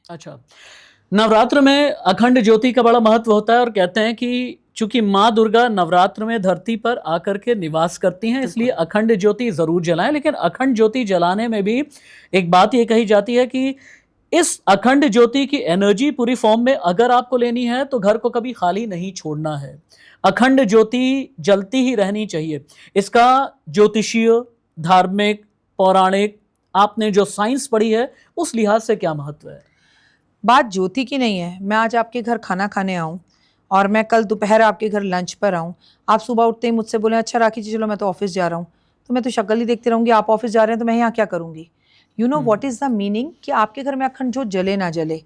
अच्छा, नवरात्र में अखंड ज्योति का बड़ा महत्व होता है और कहते हैं कि चूंकि माँ दुर्गा नवरात्र में धरती पर आकर के निवास करती हैं, इसलिए बिल्कुल। अखंड ज्योति जरूर जलाएं। लेकिन अखंड ज्योति जलाने में भी एक बात ये कही जाती है कि इस अखंड ज्योति की एनर्जी पूरी फॉर्म में अगर आपको लेनी है तो घर को कभी खाली नहीं छोड़ना है। अखंड ज्योति जलती ही रहनी चाहिए। इसका ज्योतिषीय, धार्मिक, पौराणिक, आपने जो साइंस पढ़ी है उस लिहाज से क्या महत्व है? बात ज्योति की नहीं है। मैं आज आपके घर खाना खाने आऊँ और मैं कल दोपहर आपके घर लंच पर आऊँ, आप सुबह उठते ही मुझसे बोलें अच्छा राखी जी चलो मैं तो ऑफिस जा रहा हूँ, तो मैं तो शक्ल ही देखती रहूँगी, आप ऑफिस जा रहे हैं तो मैं यहाँ क्या करूँगी? You know hmm, what is the meaning कि आपके घर में अखंड ज्योत जले ना जले,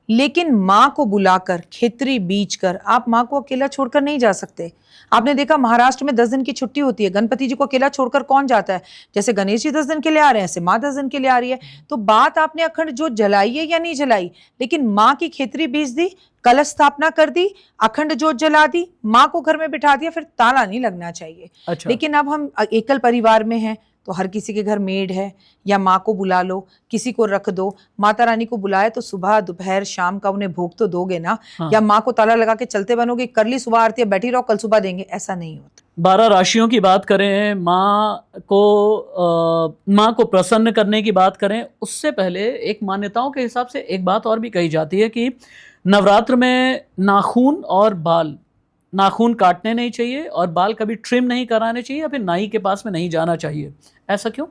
लेकिन माँ को बुलाकर खेतरी बीज कर आप माँ को अकेला छोड़कर नहीं जा सकते। आपने देखा महाराष्ट्र में 10 दिन की छुट्टी होती है, गणपति जी को अकेला छोड़कर कौन जाता है? जैसे गणेश जी 10 दिन के लिए आ रहे हैं, ऐसे माँ 10 दिन के लिए आ रही है। तो बात आपने अखंड ज्योत जलाई है या नहीं जलाई, लेकिन माँ की खेतरी बीज दी, कलश स्थापना कर दी, अखंड ज्योत जला दी, माँ को घर में बिठा दिया, फिर ताला नहीं लगना चाहिए। अच्छा। लेकिन अब हम एकल परिवार में हैं तो हर किसी के घर मेड है, या माँ को बुला लो, किसी को रख दो। माता रानी को बुलाए तो सुबह दोपहर शाम का उन्हें भोग तो दोगे ना, या हाँ, माँ को ताला लगा के चलते बनोगे, कर ली सुबह आरती बैठी रहो कल सुबह देंगे, ऐसा नहीं होता। 12 राशियों की बात करें, माँ को प्रसन्न करने की बात करें, उससे पहले एक मान्यताओं के हिसाब से एक बात और भी कही जाती है कि नवरात्र में नाखून और बाल, नाखून काटने नहीं चाहिए और बाल कभी ट्रिम नहीं कराने चाहिए या फिर नाई के पास में नहीं जाना चाहिए। ऐसा क्यों?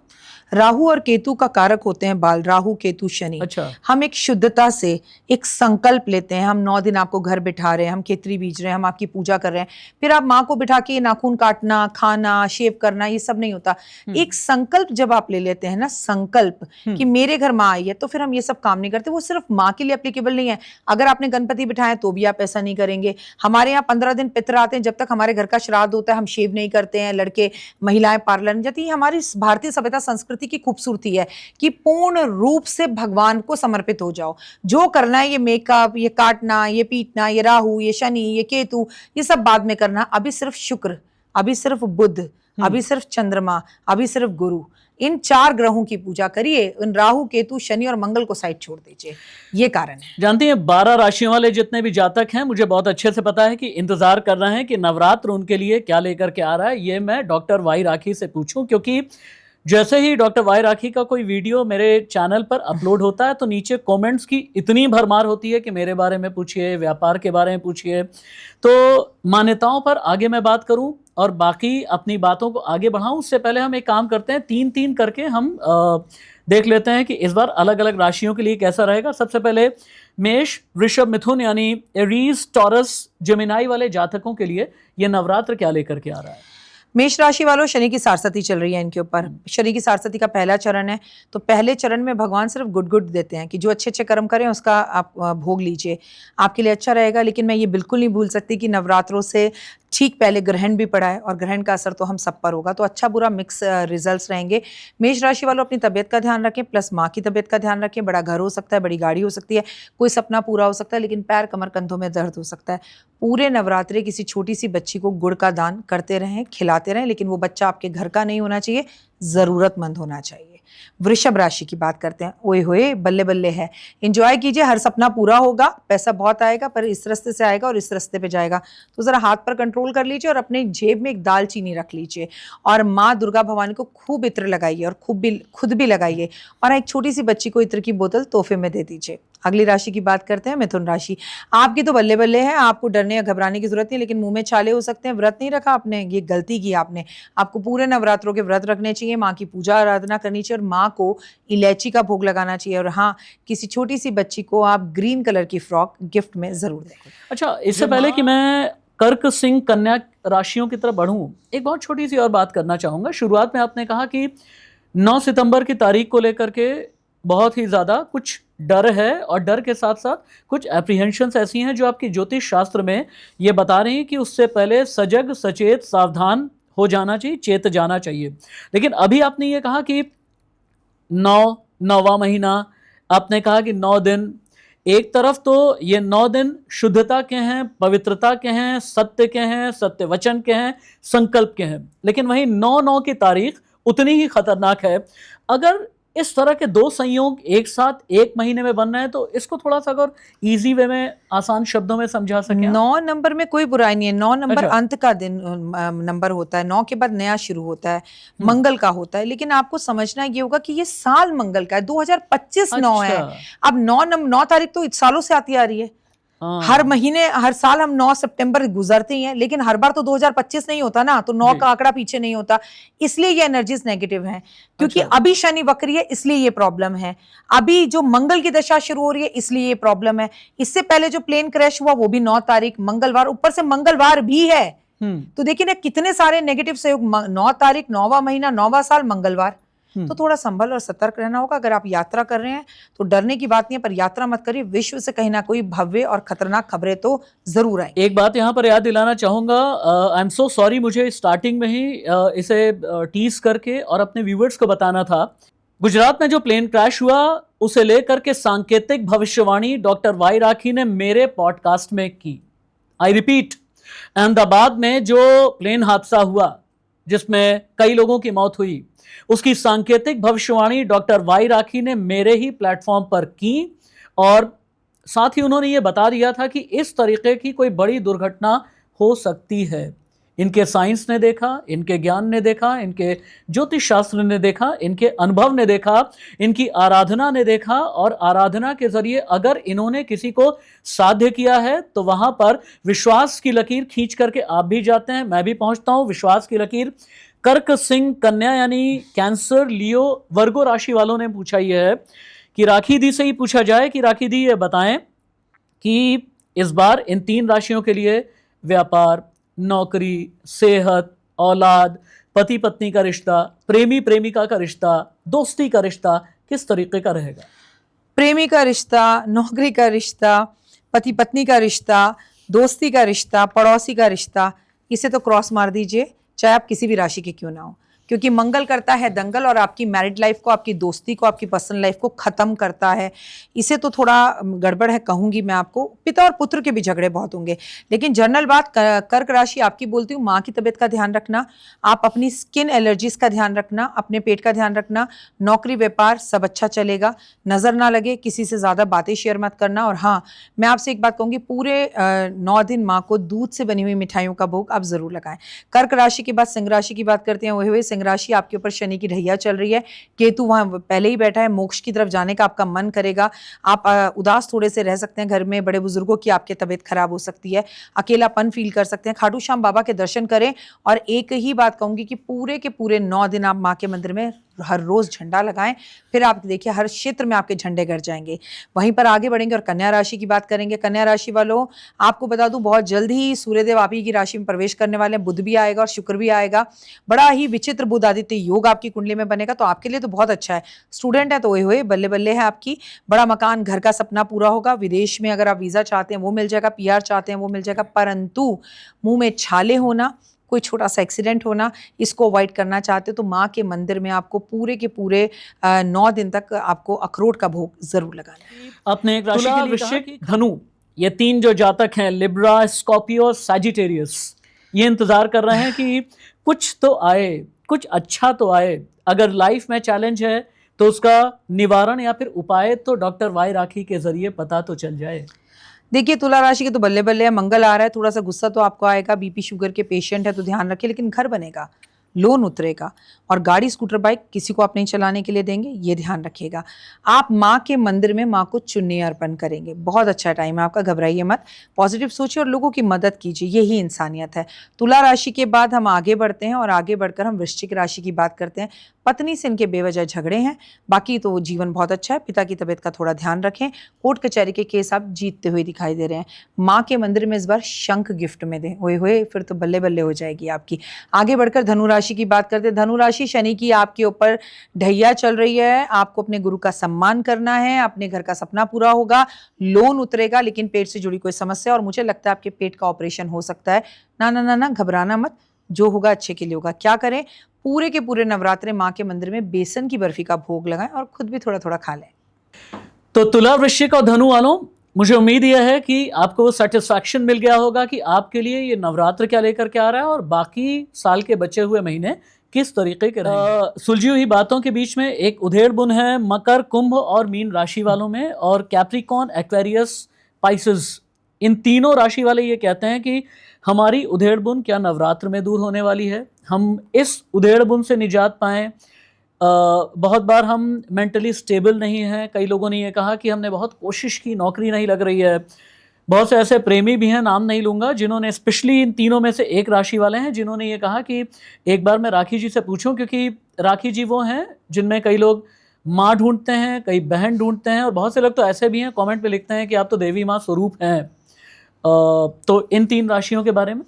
राहु और केतु का कारक होते हैं बाल, राहु केतु शनि। अच्छा। हम एक शुद्धता से एक संकल्प लेते हैं, हम 9 दिन आपको घर बिठा रहे हैं, हम खेतरी बीज रहे हैं, हम आपकी पूजा कर रहे हैं, फिर आप माँ को बिठा के नाखून काटना, खाना, शेव करना, ये सब नहीं होता। एक संकल्प जब आप ले लेते हैं ना, संकल्प कि मेरे घर माँ आई है, तो फिर हम ये सब काम नहीं करते। वो सिर्फ माँ के लिए एप्लीकेबल नहीं है। अगर आपने गणपति बिठाए तो भी आप ऐसा नहीं करेंगे। हमारे यहाँ 15 दिन पितर आते हैं, जब तक हमारे घर का श्राद्ध होता है हम शेव नहीं करते हैं, लड़के महिलाएं पार्लर में जाती है। हमारी भारतीय सभ्यता संस्कृति की खूबसूरती है कि पूर्ण रूप से भगवान को समर्पित हो जाओ। जो करना है, ये मेकअप, ये काटना, ये पीटना, ये राहु, ये शनि, ये केतु, ये सब बाद में करना। अभी सिर्फ शुक्र, अभी सिर्फ बुध, अभी सिर्फ चंद्रमा, अभी सिर्फ गुरु, इन 4 ग्रहों की पूजा करिए। इन राहु केतु शनि और मंगल को साइड छोड़ दीजिए, ये कारण है। जानती हैं, 12 राशियों वाले जितने भी जातक हैं, मुझे बहुत अच्छे से पता है कि इंतजार कर रहे हैं कि नवरात्र उनके लिए क्या लेकर के आ रहा है। ये मैं डॉक्टर वाई राखी से पूछूं, क्योंकि जैसे ही डॉक्टर वाई राखी का कोई वीडियो मेरे चैनल पर अपलोड होता है तो नीचे कमेंट्स की इतनी भरमार होती है कि मेरे बारे में पूछिए, व्यापार के बारे में पूछिए। तो मान्यताओं पर आगे मैं बात करूं और बाकी अपनी बातों को आगे बढ़ाऊं, उससे पहले हम एक काम करते हैं, 3-3 करके हम देख लेते हैं कि इस बार अलग अलग राशियों के लिए कैसा रहेगा। सबसे पहले मेष, वृषभ, मिथुन यानी एरीज, टॉरस, जेमिनाई वाले जातकों के लिए ये नवरात्र क्या लेकर के आ रहा है? मेष राशि वालों, शनि की सारसती चल रही है इनके ऊपर। शनि की सारसती का पहला चरण है, तो पहले चरण में भगवान सिर्फ गुड गुड देते हैं कि जो अच्छे अच्छे कर्म करें उसका आप भोग लीजिए, आपके लिए अच्छा रहेगा। लेकिन मैं ये बिल्कुल नहीं भूल सकती कि नवरात्रों से ठीक पहले ग्रहण भी पड़ा है और ग्रहण का असर तो हम सब पर होगा, तो अच्छा बुरा मिक्स रिजल्ट्स रहेंगे। मेष राशि वालों अपनी तबीयत का ध्यान रखें, प्लस माँ की तबीयत का ध्यान रखें। बड़ा घर हो सकता है, बड़ी गाड़ी हो सकती है, कोई सपना पूरा हो सकता है, लेकिन पैर कमर कंधों में दर्द हो सकता है। पूरे नवरात्रे किसी छोटी सी बच्ची को गुड़ का दान करते रहें, खिलाते रहें, लेकिन वो बच्चा आपके घर का नहीं होना चाहिए, जरूरतमंद होना चाहिए। वृषभ राशि की बात करते हैं। ओए होए, बल्ले बल्ले है। एंजॉय कीजिए, हर सपना पूरा होगा, पैसा बहुत आएगा, पर इस रास्ते से आएगा और इस रास्ते पे जाएगा, तो जरा हाथ पर कंट्रोल कर लीजिए और अपने जेब में एक दालचीनी रख लीजिए और माँ दुर्गा भवानी को खूब इत्र लगाइए और खुद भी लगाइए, और एक छोटी सी बच्ची को इत्र की बोतल तोहफे में दे दीजिए। अगली राशि की बात करते हैं, मिथुन राशि। आपकी तो बल्ले बल्ले है, आपको डरने या घबराने की जरूरत नहीं, लेकिन मुंह में छाले हो सकते हैं। व्रत नहीं रखा आपने, ये गलती की आपने। आपको पूरे नवरात्रों के व्रत रखने चाहिए, माँ की पूजा आराधना करनी चाहिए और माँ को इलायची का भोग लगाना चाहिए। और हाँ, किसी छोटी सी बच्ची को आप ग्रीन कलर की फ्रॉक गिफ्ट में जरूर दें। अच्छा, इससे पहले कि मैं कर्क, सिंह, कन्या राशियों की तरफ बढ़ूं, एक बहुत छोटी सी और बात करना चाहूंगा। शुरुआत में आपने कहा कि 9 सितंबर की तारीख को लेकर के बहुत ही ज्यादा कुछ डर है और डर के साथ साथ कुछ एप्रीहेंशंस ऐसी हैं जो आपकी ज्योतिष शास्त्र में ये बता रही हैं कि उससे पहले सजग, सचेत, सावधान हो जाना चाहिए, चेत जाना चाहिए। लेकिन अभी आपने ये कहा कि 9वां महीना, आपने कहा कि 9 दिन, एक तरफ तो ये 9 दिन शुद्धता के हैं, पवित्रता के हैं, सत्य के हैं, सत्य वचन के हैं, संकल्प के हैं, लेकिन वहीं 9/9 की तारीख उतनी ही खतरनाक है। अगर इस तरह के दो संयोग एक साथ एक महीने में बन रहे हैं, तो इसको थोड़ा सा अगर इजी वे में आसान शब्दों में समझा सकें आप? 9 नंबर में कोई बुराई नहीं है। 9 नंबर अच्छा। अंत का दिन नंबर होता है। 9 के बाद नया शुरू होता है, मंगल का होता है। लेकिन आपको समझना ये होगा कि ये साल मंगल का है, 2025 9 है। अच्छा। अब 9 तारीख तो सालों से आती आ रही है। हर हाँ महीने हर साल हम 9 सितंबर गुजरते ही हैं, लेकिन हर बार तो 2025 नहीं होता ना, तो 9 जी। का आंकड़ा पीछे नहीं होता। इसलिए ये एनर्जीज नेगेटिव हैं, क्योंकि अच्छा। अभी शनि वक्री है, इसलिए ये प्रॉब्लम है। अभी जो मंगल की दशा शुरू हो रही है, इसलिए ये प्रॉब्लम है। इससे पहले जो प्लेन क्रैश हुआ वो भी 9 तारीख मंगलवार, ऊपर से मंगलवार भी है। तो देखिए ना कितने सारे नेगेटिव सहयोग। 9 तारीख, 9वां महीना, 9वां साल, मंगलवार। तो थोड़ा संभल और सतर्क रहना होगा। अगर आप यात्रा कर रहे हैं तो डरने की बात नहीं है, पर यात्रा मत करिए। विश्व से कहीं ना कोई भव्य और खतरनाक खबरें तो जरूर आएंगी। एक बात यहाँ पर याद दिलाना चाहूंगा, आई एम सो सॉरी, मुझे स्टार्टिंग में ही इसे टीज करके और अपने व्यूवर्स को बताना था। गुजरात में जो प्लेन क्रैश हुआ उसे लेकर के सांकेतिक भविष्यवाणी डॉक्टर वाई राखी ने मेरे पॉडकास्ट में की। आई रिपीट, अहमदाबाद में जो प्लेन हादसा हुआ जिसमें कई लोगों की मौत हुई, उसकी सांकेतिक भविष्यवाणी डॉक्टर वाई राखी ने मेरे ही प्लेटफॉर्म पर की, और साथ ही उन्होंने ये बता दिया था कि इस तरीके की कोई बड़ी दुर्घटना हो सकती है। इनके साइंस ने देखा, इनके ज्ञान ने देखा, इनके ज्योतिष शास्त्र ने देखा, इनके अनुभव ने देखा, इनकी आराधना ने देखा, और आराधना के जरिए अगर इन्होंने किसी को साध्य किया है तो वहां पर विश्वास की लकीर खींच करके आप भी जाते हैं, मैं भी पहुंचता हूं। विश्वास की लकीर कर्क, सिंह, कन्या यानी कैंसर, लियो, वर्गो राशि वालों ने पूछा यह है कि राखी दी से ही पूछा जाए कि राखी दी ये बताएं कि इस बार इन 3 राशियों के लिए व्यापार, नौकरी, सेहत, औलाद, पति पत्नी का रिश्ता, प्रेमी प्रेमिका का रिश्ता, दोस्ती का रिश्ता किस तरीके का रहेगा? प्रेमी का रिश्ता, नौकरी का रिश्ता, पति पत्नी का रिश्ता, दोस्ती का रिश्ता, पड़ोसी का रिश्ता, इसे तो क्रॉस मार दीजिए, चाहे आप किसी भी राशि के क्यों ना हो, क्योंकि मंगल करता है दंगल और आपकी मैरिड लाइफ को, आपकी दोस्ती को, आपकी पर्सनल लाइफ को खत्म करता है। इसे तो थोड़ा गड़बड़ है कहूंगी मैं आपको। पिता और पुत्र के भी झगड़े बहुत होंगे, लेकिन जनरल बात कर्क राशि आपकी बोलती हूँ। माँ की तबीयत का ध्यान रखना, आप अपनी स्किन एलर्जीज का ध्यान रखना, अपने पेट का ध्यान रखना, नौकरी व्यापार सब अच्छा चलेगा, नजर ना लगे, किसी से ज्यादा बातें शेयर मत करना। और हाँ, मैं आपसे एक बात कहूंगी, पूरे 9 दिन माँ को दूध से बनी हुई मिठाइयों का भोग आप जरूर लगाएं। कर्क राशि के बाद सिंह राशि की बात करते हैं। वही सिंह राशि आपके ऊपर शनि की ढैया चल रही है, केतु वहां पहले ही बैठा है, मोक्ष की तरफ जाने का आपका मन करेगा। आप उदास थोड़े से रह सकते हैं, घर में बड़े बुजुर्गों की आपकी तबीयत खराब हो सकती है, अकेलापन फील कर सकते हैं। खाटू श्याम बाबा के दर्शन करें। और एक ही बात कहूंगी कि पूरे के पूरे 9 दिन आप माँ के मंदिर में हर रोज झंडा लगाएं, फिर आप देखिए हर क्षेत्र में आपके झंडे गड़ जाएंगे। वहीं पर आगे बढ़ेंगे और कन्या राशि की बात करेंगे। कन्या राशि वालों, आपको बता दूं बहुत जल्द ही सूर्यदेव आप ही की राशि में प्रवेश करने वाले हैं। बुध भी आएगा और शुक्र भी आएगा। बड़ा ही विचित्र बुध आदित्य योग आपकी कुंडली में बनेगा, तो आपके लिए तो बहुत अच्छा है। स्टूडेंट है तो ओए होए बल्ले बल्ले है आपकी। बड़ा मकान, घर का सपना पूरा होगा। विदेश में अगर आप वीजा चाहते हैं वो मिल जाएगा, PR चाहते हैं वो मिल जाएगा, परंतु मुंह में छाले होना, कोई छोटा सा एक्सीडेंट होना, इसको अवॉइड करना चाहते हो तो माँ के मंदिर में आपको पूरे के पूरे 9 दिन तक आपको अखरोट का भोग जरूर लगाना है। अपने एक राशि के लिए वृश्चिक, धनु, ये 3 जो जातक हैं, लिब्रा, स्कॉर्पियो, सैजिटेरियस, ये इंतजार कर रहे हैं कि कुछ तो आए, कुछ अच्छा तो आए। अगर लाइफ में चैलेंज है तो उसका निवारण या फिर उपाय तो डॉक्टर वाई राखी के जरिए पता तो चल जाए। देखिए तुला राशि के तो बल्ले बल्ले है। मंगल आ रहा है, थोड़ा सा गुस्सा तो आपको आएगा, BP शुगर के पेशेंट है तो ध्यान रखिए, लेकिन घर बनेगा, लोन उतरेगा, और गाड़ी स्कूटर बाइक किसी को आप नहीं चलाने के लिए देंगे, ये ध्यान रखिएगा। आप माँ के मंदिर में माँ को चुन्नी अर्पण करेंगे, बहुत अच्छा टाइम है आपका, घबराइए मत, पॉजिटिव सोचिए और लोगों की मदद कीजिए, यही इंसानियत है। तुला राशि के बाद हम आगे बढ़ते हैं और आगे बढ़कर हम वृश्चिक राशि की बात करते हैं। पत्नी से इनके बेवजह झगड़े हैं, बाकी तो जीवन बहुत अच्छा है। पिता की तबीयत का थोड़ा ध्यान रखें। कोर्ट कचहरी के केस आप जीतते हुए दिखाई दे रहे हैं। माँ के मंदिर में इस बार शंख गिफ्ट में दें, ओए होए फिर तो बल्ले बल्ले हो जाएगी आपकी। आगे बढ़कर धनु राशि की बात करते हैं। धनु राशि, शनि की आपके ऊपर ढैया चल रही है। आपको अपने गुरु का सम्मान करना है, अपने घर का सपना पूरा होगा, लोन उतरेगा, लेकिन पेट से जुड़ी कोई समस्या और मुझे लगता है आपके पेट का ऑपरेशन हो सकता है। ना ना ना ना, घबराना मत, जो होगा अच्छे के लिए होगा। क्या करें, पूरे के पूरे नवरात्रे माँ के मंदिर में बेसन की बर्फी का भोग लगाएं और खुद भी थोड़ा थोड़ा खा लें। तो तुला, वृश्चिक और धनु वालों, मुझे उम्मीद यह है कि आपको सेटिस्फैक्शन मिल गया होगा कि आपके लिए ये नवरात्र क्या लेकर के आ रहा है और बाकी साल के बचे हुए महीने किस तरीके के रहेंगे? सुलझी हुई बातों के बीच में एक उधेड़ बुन है मकर, कुंभ और मीन राशि वालों में, और कैप्रिकॉर्न, एक्वेरियस, पाइसेस, इन तीनों राशि वाले ये कहते हैं कि हमारी उधेड़ बुन क्या नवरात्र में दूर होने वाली है, हम इस उधेड़ बुन से निजात पाएं। बहुत बार हम मेंटली स्टेबल नहीं हैं, कई लोगों ने ये कहा कि हमने बहुत कोशिश की, नौकरी नहीं लग रही है। बहुत से ऐसे प्रेमी भी हैं, नाम नहीं लूँगा, जिन्होंने, स्पेशली इन तीनों में से एक राशि वाले हैं, जिन्होंने ये कहा कि एक बार मैं राखी जी से पूछूं, क्योंकि राखी जी वो हैं जिनमें कई लोग माँ ढूंढते हैं, कई बहन ढूंढते हैं, और बहुत से लोग तो ऐसे भी हैं कमेंट पे लिखते हैं कि आप तो देवी माँ स्वरूप हैं। तो इन 3 राशियों के बारे में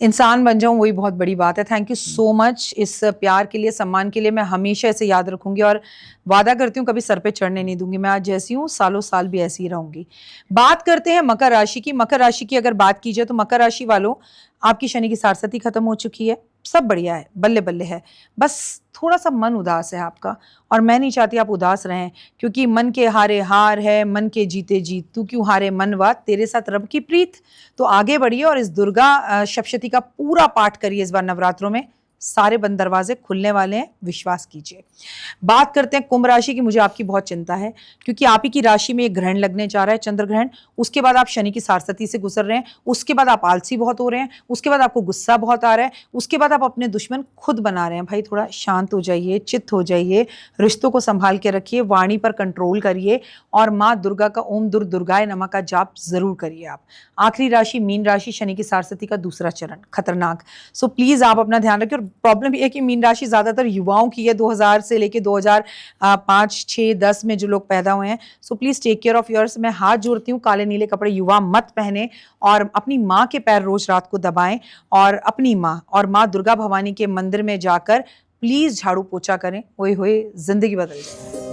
इंसान बन जाऊं वही बहुत बड़ी बात है। थैंक यू सो मच इस प्यार के लिए, सम्मान के लिए। मैं हमेशा इसे याद रखूंगी और वादा करती हूँ कभी सर पे चढ़ने नहीं दूंगी। मैं आज जैसी हूँ सालों साल भी ऐसी ही रहूंगी। बात करते हैं मकर राशि की। मकर राशि की अगर बात की जाए तो मकर राशि वालों, आपकी शनि की सारसती खत्म हो चुकी है, सब बढ़िया है, बल्ले बल्ले है। बस थोड़ा सा मन उदास है आपका, और मैं नहीं चाहती आप उदास रहें, क्योंकि मन के हारे हार है, मन के जीते जीत, तू क्यों हारे मनवा, तेरे साथ रब की प्रीत। तो आगे बढ़िए और इस दुर्गा सप्तशती का पूरा पाठ करिए इस बार नवरात्रों में। सारे बंद दरवाजे खुलने वाले हैं, विश्वास कीजिए। बात करते हैं कुंभ राशि की। मुझे आपकी बहुत चिंता है, क्योंकि आप ही की राशि में एक ग्रहण लगने जा रहा है, चंद्र ग्रहण। उसके बाद आप शनि की सारसती से गुजर रहे हैं, उसके बाद आप आलसी बहुत हो रहे हैं, उसके बाद आपको गुस्सा बहुत आ रहा है, उसके बाद आप अपने दुश्मन खुद बना रहे हैं। भाई थोड़ा शांत हो जाइए, चित्त हो जाइए, रिश्तों को संभाल के रखिए, वाणी पर कंट्रोल करिए, और माँ दुर्गा का ओम दुर्गाय नमः का जाप जरूर करिए आप। आखिरी राशि मीन राशि, शनि की सारसती का दूसरा चरण खतरनाक। सो प्लीज आप अपना ध्यान रखिए। और प्रॉब्लम ये है कि मीन राशि ज्यादातर युवाओं की है, 2000 से लेके 2005, 6, 10 में जो लोग पैदा हुए हैं। So please take care of yours. मैं हाथ जोड़ती हूँ, काले नीले कपड़े युवा मत पहने, और अपनी माँ के पैर रोज रात को दबाएं, और अपनी माँ और माँ दुर्गा भवानी के मंदिर में जाकर प्लीज झाड़ू पोछा करें। ओए होए जिंदगी बदल जाए।